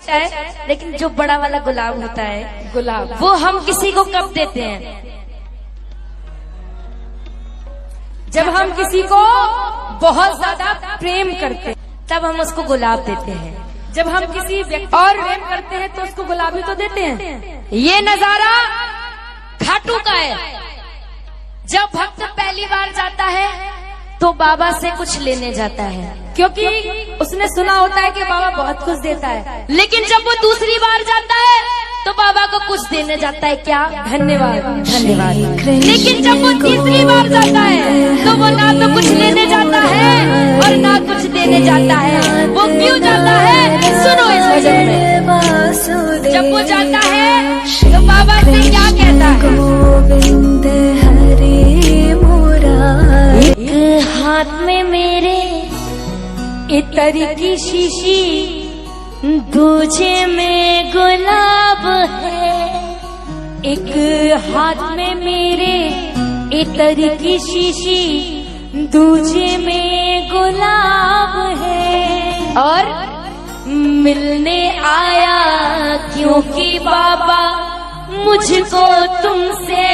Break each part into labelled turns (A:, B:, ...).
A: छोटा है, लेकिन जो बड़ा वाला गुलाब होता है,
B: गुलाब,
A: वो हम किसी को कब देते हैं?
B: जब हम किसी को बहुत ज्यादा प्रेम करते हैं
A: तब हम उसको गुलाब देते हैं।
B: जब हम किसी व्यक्ति और प्रेम करते हैं तो उसको गुलाब ही तो देते हैं।
A: ये नजारा खाटू का है। जब भक्त पहली बार जाता है तो बाबा से कुछ लेने जाता है,
B: क्योंकि उसने सुना होता है कि बाबा बहुत कुछ देता है।
A: लेकिन जब वो दूसरी बार जाता है तो बाबा को कुछ देने जाता है, क्या?
B: धन्यवाद,
A: धन्यवाद। लेकिन जब वो तीसरी बार जाता है तो वो ना तो कुछ लेने जाता है और ना कुछ देने जाता है। वो क्यों जाता है? सुनो इस भजन में। जब वो जाता है तो बाबा से क्या कहता है? एक हाथ में मेरे इतर की शीशी, दूजे में गुलाब है। एक हाथ में मेरे इतर की शीशी, दूजे में गुलाब है। और मिलने आया क्योंकि बाबा मुझको तुमसे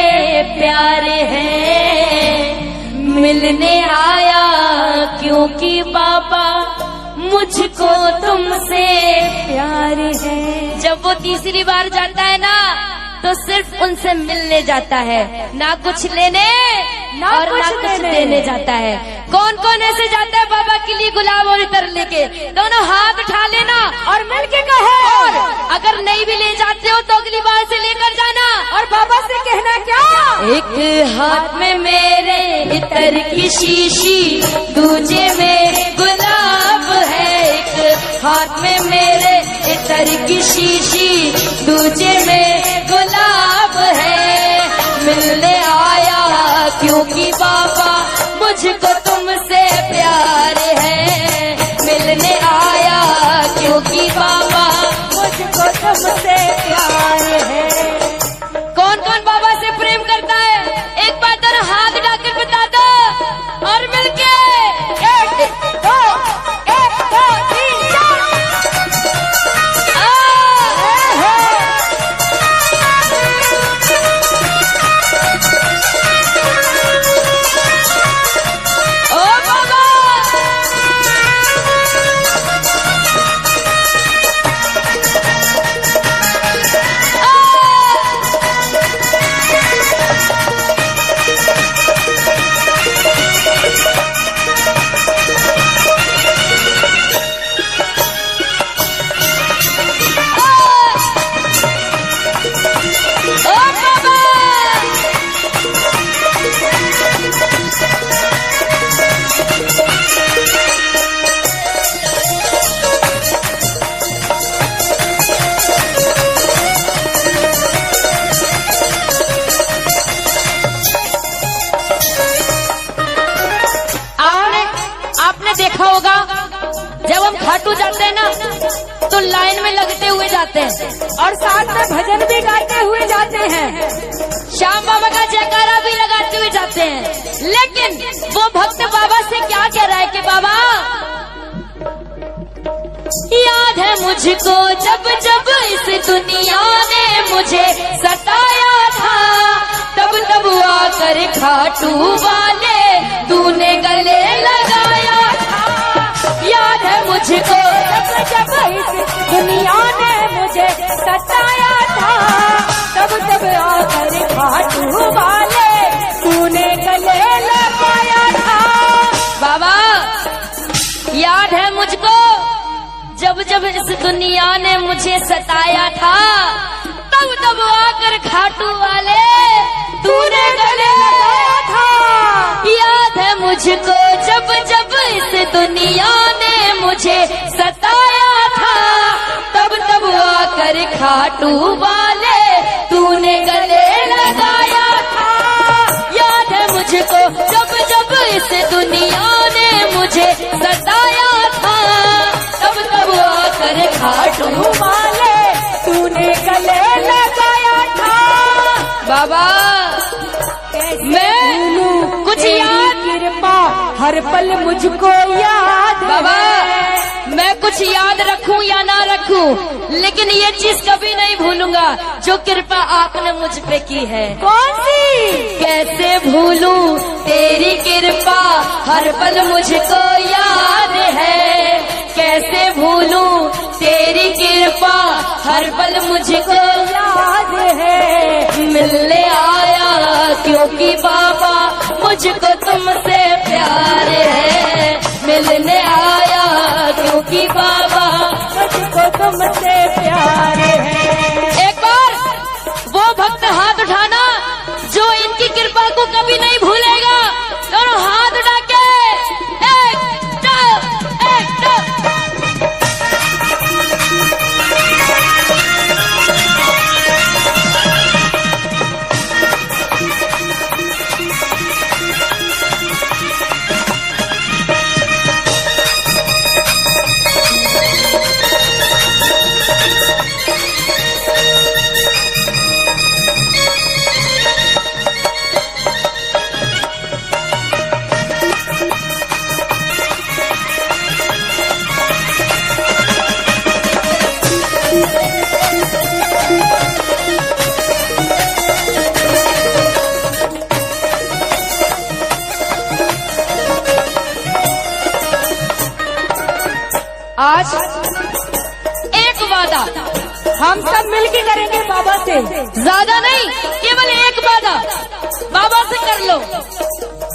A: प्यार है। मिलने आया क्योंकि बाबा मुझको तुमसे प्यार है। जब वो तीसरी बार जाता है ना तो सिर्फ उनसे मिलने जाता है, ना कुछ लेने और ना कुछ देने जाता है। कौन कौन ऐसे जाता है बाबा के लिए गुलाब और इतर लेके? दोनों हाथ उठा लेना और मिलके कहे। और अगर नहीं भी ले जाते हो तो अगली बार से लेकर जाना
B: और बाबा से कहना क्या?
A: एक हाथ में मेरे इतर की शीशी, दूजे में गुलाब है। एक हाथ में मेरे इतर की शीशी, दूजे में गुलाब है। मिलने आया क्योंकि बाबा मुझको तुमसे प्यार है। मिलने आया क्योंकि बाबा मुझको तुमसे प्यार है। कौन कौन बाबा से प्रेम करता है? एक बार तेरा हाथ डाकर बता दो और मिलके 1 2 1 2 3 4। ओ बाबा, देखा होगा जब हम खाटू जाते हैं ना तो लाइन में लगते हुए जाते हैं
B: और साथ में भजन भी गाते हुए जाते हैं।
A: श्याम बाबा का जयकारा भी लगाते हुए जाते हैं। लेकिन वो भक्त बाबा से क्या कह रहा है कि बाबा, याद है मुझको जब जब इस दुनिया ने मुझे सताया था, तब तब आकर खाटू वाले तूने गले लगाया था। याद है मुझको
B: जब जब इस दुनिया ने मुझे सताया था, तब तब आकर खाटू वाले तूने गले लगाया था।
A: बाबा, याद है मुझको जब जब इस दुनिया ने मुझे सताया था, तब तब आकर खाटू वाले तूने गले लगाया था। याद है मुझको जब जब इस दुनिया ने मुझे सताया था, तब तब आकर खाटू वाले तूने गले लगाया था। याद है मुझको जब जब इस दुनिया ने मुझे सताया था, तब तब आकर खाटू
B: वाले तूने गले लगाया था।
A: बाबा, मैं कुछ याद,
B: कृपा हर पल मुझको याद
A: बाबा, मैं कुछ याद रखूं या ना रखूं, लेकिन ये चीज कभी नहीं भूलूंगा जो कृपा आपने मुझ पे की है।
B: कौन सी?
A: कैसे भूलूं तेरी कृपा, हर पल मुझको याद है। कैसे भूलूं तेरी कृपा, हर पल मुझको
B: याद है।
A: मिलने आया क्योंकि बाबा मुझको तुमसे प्यार है। मिलने आया क्योंकि बाबा
B: मुझको तुमसे प्यार है।
A: एक बार वो भक्त हाथ उठाना जो इनकी कृपा को कभी नहीं भूलेगा। दोनों हाथ उठा के एक दो, एक दो।
B: आज
A: एक वादा
B: हम सब मिलके करेंगे बाबा से।
A: ज्यादा नहीं, केवल एक वादा बाबा से कर लो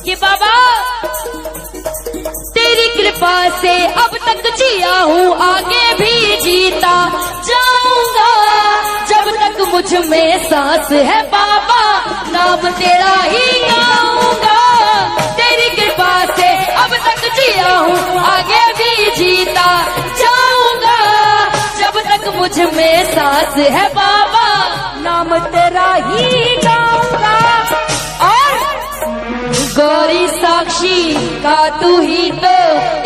A: कि बाबा तेरी कृपा से अब तक जिया हूँ, आगे भी जीता जाऊंगा। जब तक मुझ में सांस है बाबा, नाम तेरा ही गाऊंगा। तेरी कृपा से अब तक जिया हूँ, आगे भी जीता जाऊंगा। जब तक मुझ में सांस है बाबा,
B: नाम तेरा ही गाऊंगा। और
A: गौरी साक्षी का तू ही तो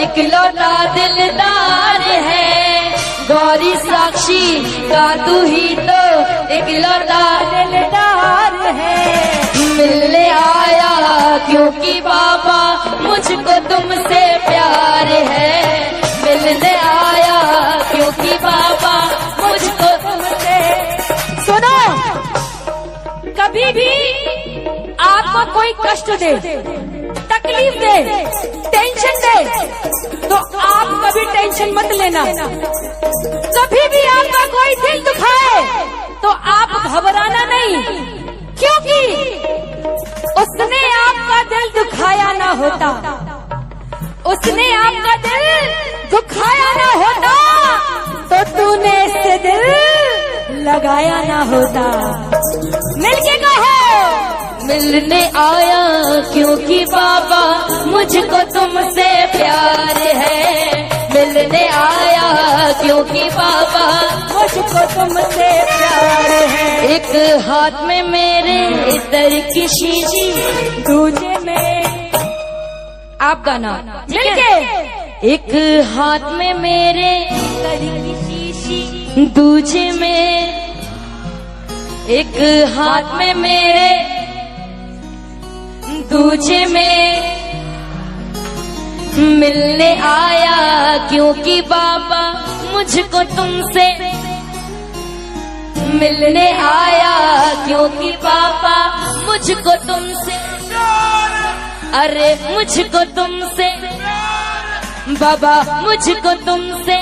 A: इकलौता दिलदार है। गौरी साक्षी का तू ही तो इकलौता
B: दिलदार है।
A: मिलने आया क्योंकि बाबा मुझको तुमसे प्यार है। मिलने आया क्योंकि बाबा मुझको
B: तुमसे। सुनो, कभी भी आपको कोई कष्ट दे, तकलीफ दे, टेंशन दे, तो आप कभी टेंशन मत लेना। कभी भी आपका कोई दिल दुखाए तो आप घबराना नहीं, क्योंकि उसने आपका दिल दुखाया ना होता, उसने आपका दिल दुखाया ना होता तो तूने इससे दिल लगाया ना होता। मिलके कहो,
A: मिलने आया क्योंकि बाबा मुझको तुमसे प्यार है। मिलने आया क्योंकि बाबा
B: मुझको तुमसे प्यार है।
A: एक हाथ में मेरे इधर की शीशी,
B: दूजे में
A: आप गाना
B: मिलके।
A: एक हाथ में मेरे इधर की शीशी, दूजे में एक हाथ में मेरे, दूजे में मिलने आया क्योंकि बाबा मुझको तुमसे। मिलने आया क्योंकि बाबा मुझको तुमसे। अरे मुझको तुमसे बाबा, मुझको तुमसे